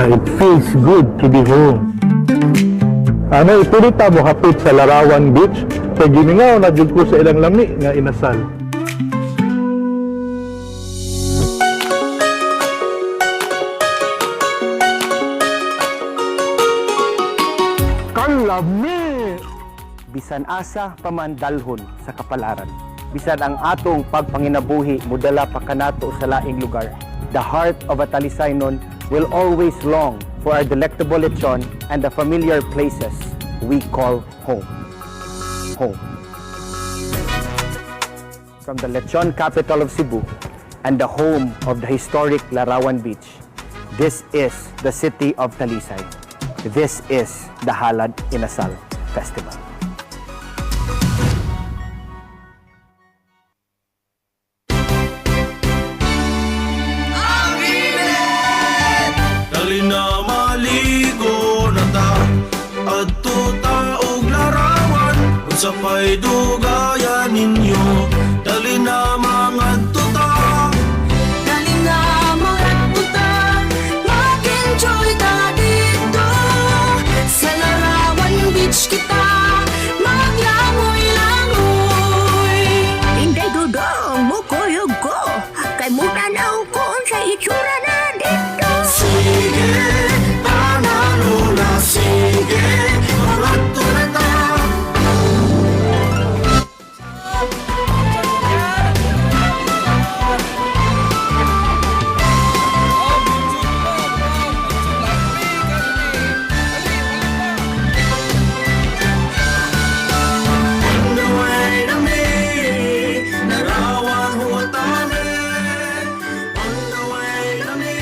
It feels good to be home. Ano, ipulita mo hapit sa Larawan Beach, kay giningaw na jud ko sa ilang lami nga inasal. Kalami! Bisan asa pamandalhon sa kapalaran. Bisan ang atong pagpanginabuhi mudala pa kanato sa laing lugar. The heart of a Talisaynon will always long for our delectable lechon and the familiar places we call home. Home. From the lechon capital of Cebu and the home of the historic Larawan Beach, this is the city of Talisay. This is the Halad Inasal Festival. Dali na maligo na ta adto ta og larawan unsa pay dugayan ninyo dali na mangadto ta Dali na mga tuta, mag-enjoy ta dito. Sa Larawan Beach kita, maglangoy-langoy. Hindi dudong mo kuyog ko, kay muna na ko sa itsura na dito. sige panalo na sige mangadto na ta On the way na me, Larawan huwatane. On the way na me,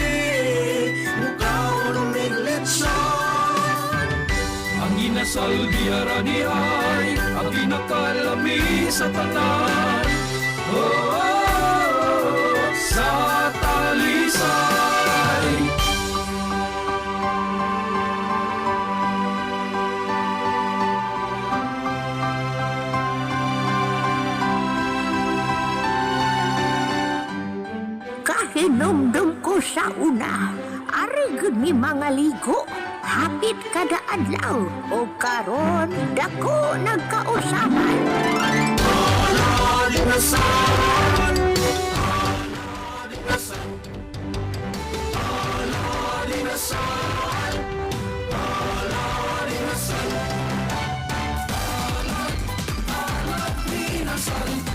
mukaon ang miglitson. Ang inasal diharanihay, ang ginakalami sa tanan. Sa Talisay. Kahinumdum ko sa una, ari gud mi mga ligo. Hapit kada adlaw o karon dako nagkausapan. Halad Inasal, Halad Inasal, Halad Inasal.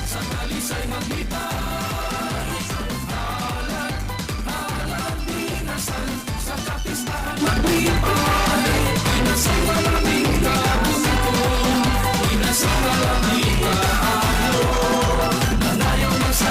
Sa Talisay maglita. Halad Inasal, sa kapistahan maglipay. Inasal maraming kagusto, Inasal maraming kaano. Nanayaw na sa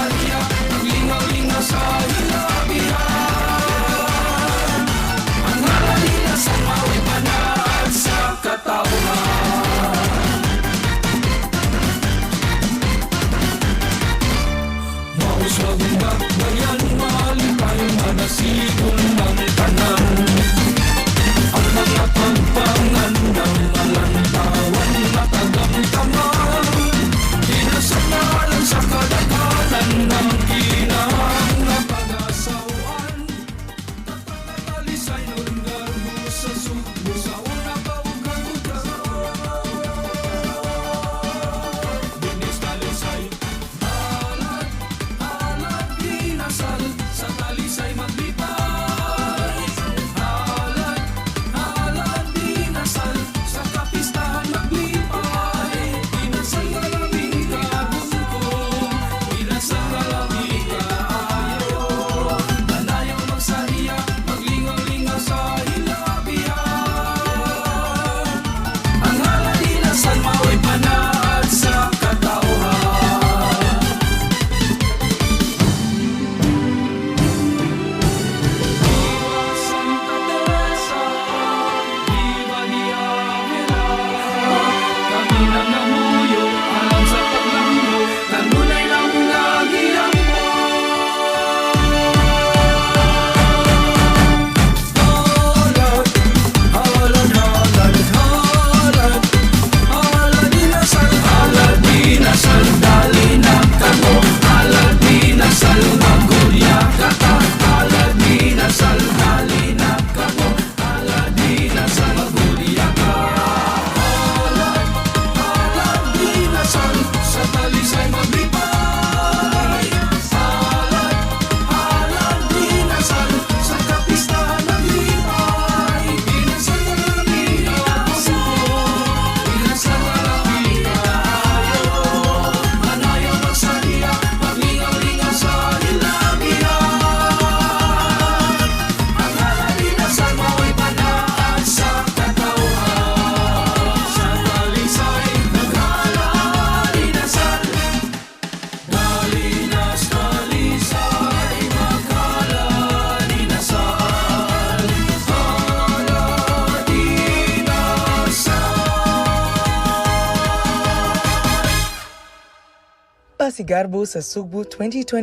si Garbo sa Sugbo 2024.